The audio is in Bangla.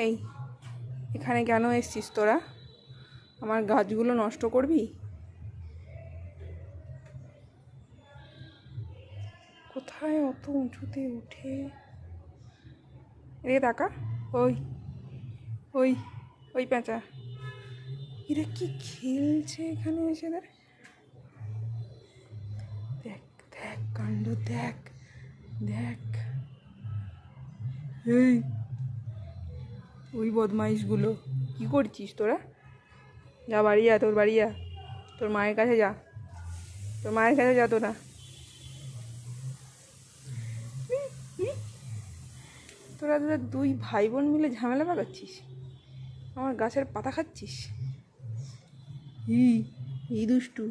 এই এখানে কেন এসছিস তোরা? আমার গাছগুলো নষ্ট করবি? কোথায় অত উঁচুতে উঠে? এদিকে তাকা। ওই ওই ওই পেঁচা, এরা কি খেলছে এখানে এসে? দেখ দেখ কাণ্ড, দেখ দেখ। এই ওই বদমাইশগুলো, কি করছিস তোরা? যা বাড়ি যা, তোর বাড়ি যা, তোর মায়ের কাছে যা, তোর মায়ের কাছে যা তোরা। তোরা তোরা দুই ভাই বোন মিলে ঝামেলা পাকাচ্ছিস, আমার গাছের পাতা খাচ্ছিস। ই দুষ্টু।